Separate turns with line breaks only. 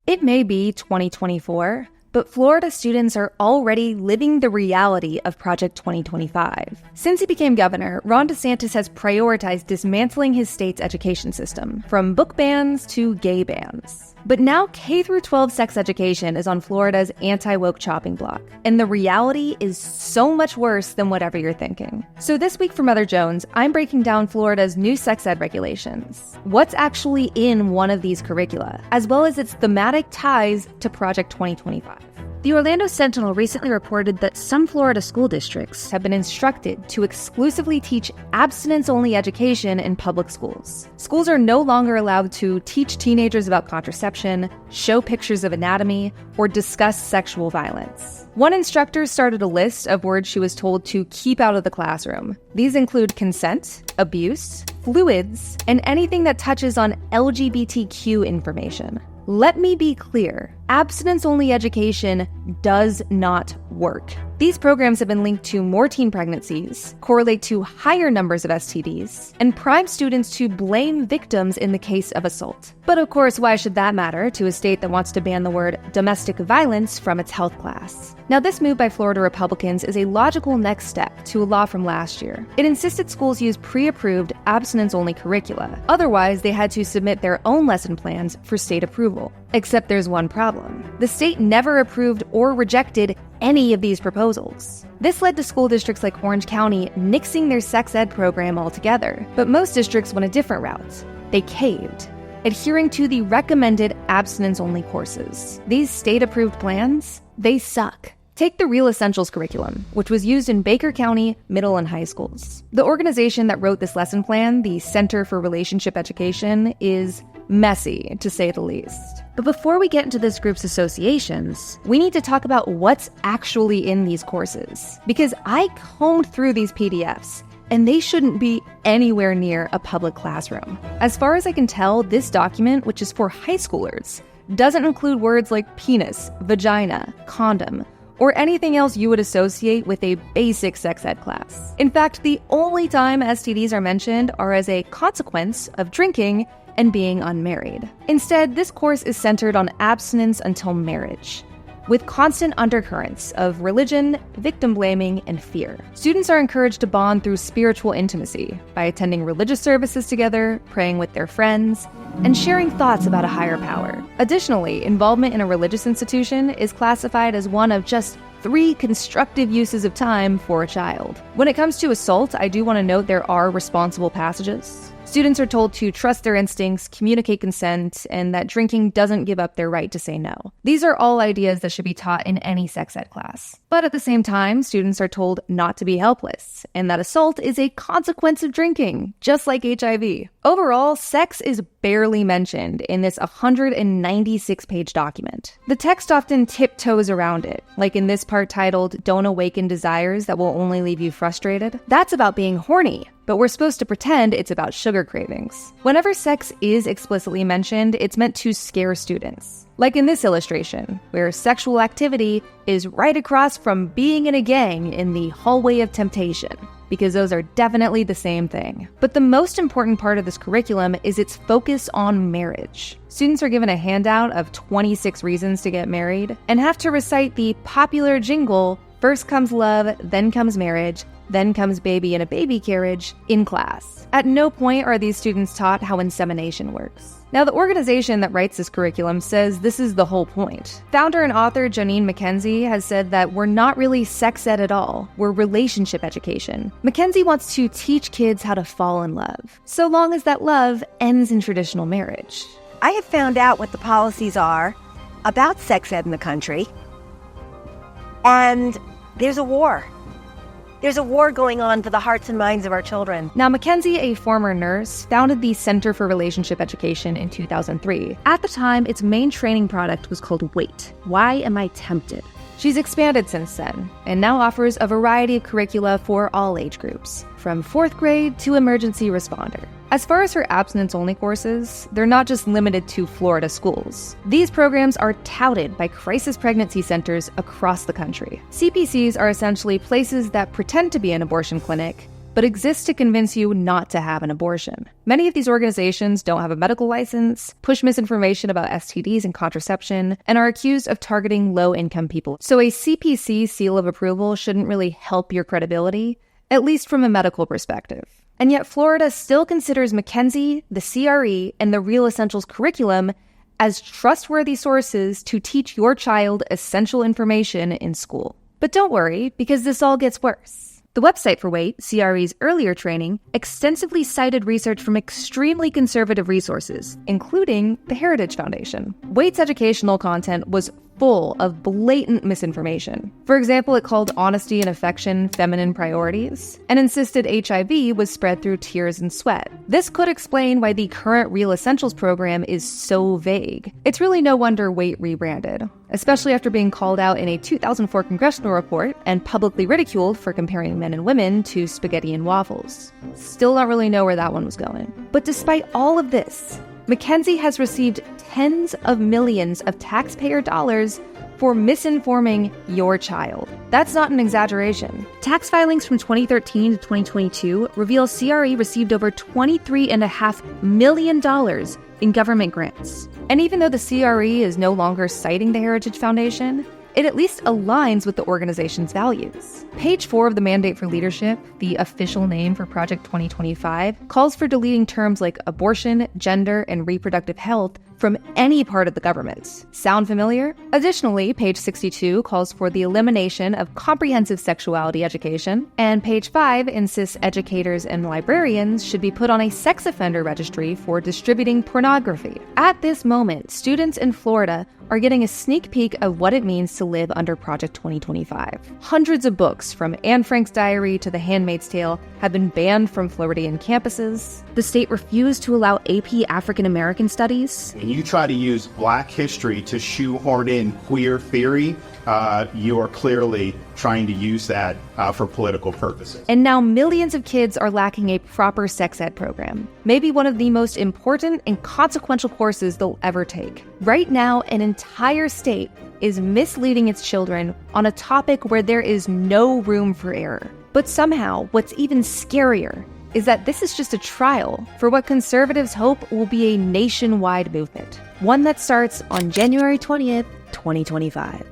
It may be 2024, but Florida students are already living the reality of Project 2025. Since he became governor, Ron DeSantis has prioritized dismantling his state's education system, from book bans to gay bans. But now K-12 sex education is on Florida's anti-woke chopping block, and the reality is so much worse than whatever you're thinking. So this week for Mother Jones, I'm breaking down Florida's new sex ed regulations, what's actually in one of these curricula, as well as its thematic ties to Project 2025. The Orlando Sentinel recently reported that some Florida school districts have been instructed to exclusively teach abstinence-only education in public schools. Schools are no longer allowed to teach teenagers about contraception, show pictures of anatomy, or discuss sexual violence. One instructor started a list of words she was told to keep out of the classroom. These include consent, abuse, fluids, and anything that touches on LGBTQ information. Let me be clear, abstinence-only education does not work. These programs have been linked to more teen pregnancies, correlate to higher numbers of STDs, and prime students to blame victims in the case of assault. But of course, why should that matter to a state that wants to ban the word domestic violence from its health class? Now, this move by Florida Republicans is a logical next step to a law from last year. It insisted schools use pre-approved abstinence-only curricula. Otherwise, they had to submit their own lesson plans for state approval. Except there's one problem. The state never approved or rejected any of these proposals. This led to school districts like Orange County nixing their sex ed program altogether. But most districts went a different route. They caved, adhering to the recommended abstinence-only courses. These state-approved plans, they suck. Take the Real Essentials curriculum, which was used in Baker County middle and high schools. The organization that wrote this lesson plan, the Center for Relationship Education, is messy, to say the least. But before we get into this group's associations, we need to talk about what's actually in these courses. Because I combed through these PDFs, and they shouldn't be anywhere near a public classroom. As far as I can tell, this document, which is for high schoolers, doesn't include words like penis, vagina, condom, or anything else you would associate with a basic sex ed class. In fact, the only time STDs are mentioned are as a consequence of drinking and being unmarried. Instead, this course is centered on abstinence until marriage, with constant undercurrents of religion, victim blaming, and fear. Students are encouraged to bond through spiritual intimacy by attending religious services together, praying with their friends, and sharing thoughts about a higher power. Additionally, involvement in a religious institution is classified as one of just 3 constructive uses of time for a child. When it comes to assault, I do want to note there are responsible passages. Students are told to trust their instincts, communicate consent, and that drinking doesn't give up their right to say no. These are all ideas that should be taught in any sex ed class. But at the same time, students are told not to be helpless, and that assault is a consequence of drinking, just like HIV. Overall, sex is barely mentioned in this 196-page document. The text often tiptoes around it, like in this part titled, "Don't Awaken Desires That Will Only Leave You Frustrated." That's about being horny, but we're supposed to pretend it's about sugar cravings. Whenever sex is explicitly mentioned, it's meant to scare students. Like in this illustration, where sexual activity is right across from being in a gang in the hallway of temptation, because those are definitely the same thing. But the most important part of this curriculum is its focus on marriage. Students are given a handout of 26 reasons to get married and have to recite the popular jingle, "First comes love, then comes marriage, then comes baby in a baby carriage," in class. At no point are these students taught how insemination works. Now, the organization that writes this curriculum says this is the whole point. Founder and author Janine McKenzie has said that we're not really sex ed at all, we're relationship education. McKenzie wants to teach kids how to fall in love, so long as that love ends in traditional marriage.
I have found out what the policies are about sex ed in the country, and there's a war. There's a war going on for the hearts and minds of our children.
Now, Mackenzie, a former nurse, founded the Center for Relationship Education in 2003. At the time, its main training product was called Wait, Why Am I Tempted? She's expanded since then, and now offers a variety of curricula for all age groups, from 4th grade to emergency responder. As far as her abstinence-only courses, they're not just limited to Florida schools. These programs are touted by crisis pregnancy centers across the country. CPCs are essentially places that pretend to be an abortion clinic, but exist to convince you not to have an abortion. Many of these organizations don't have a medical license, push misinformation about STDs and contraception, and are accused of targeting low-income people. So a CPC seal of approval shouldn't really help your credibility, at least from a medical perspective. And yet Florida still considers Mackenzie, the CRE, and the Real Essentials curriculum as trustworthy sources to teach your child essential information in school. But don't worry, because this all gets worse. The website for WAIT, CRE's earlier training, extensively cited research from extremely conservative resources, including the Heritage Foundation. WAIT's educational content was full of blatant misinformation. For example, it called honesty and affection feminine priorities, and insisted HIV was spread through tears and sweat. This could explain why the current Real Essentials program is so vague. It's really no wonder WAIT rebranded, especially after being called out in a 2004 congressional report and publicly ridiculed for comparing men and women to spaghetti and waffles. Still don't really know where that one was going. But despite all of this, Mackenzie has received tens of millions of taxpayer dollars for misinforming your child. That's not an exaggeration. Tax filings from 2013 to 2022 reveal CRE received over $23.5 million in government grants. And even though the CRE is no longer citing the Heritage Foundation, it at least aligns with the organization's values. Page 4 of the Mandate for Leadership, the official name for Project 2025, calls for deleting terms like abortion, gender, and reproductive health from any part of the government. Sound familiar? Additionally, page 62 calls for the elimination of comprehensive sexuality education, and page 5 insists educators and librarians should be put on a sex offender registry for distributing pornography. At this moment, students in Florida are getting a sneak peek of what it means to live under Project 2025. Hundreds of books, from Anne Frank's Diary to The Handmaid's Tale, have been banned from Floridian campuses. The state refused to allow AP African American Studies.
And you try to use Black history to shoehorn in queer theory, you are clearly trying to use that for political purposes.
And now millions of kids are lacking a proper sex ed program, maybe one of the most important and consequential courses they'll ever take. Right now, an entire state is misleading its children on a topic where there is no room for error. But somehow, what's even scarier is that this is just a trial for what conservatives hope will be a nationwide movement, one that starts on January 20th, 2025.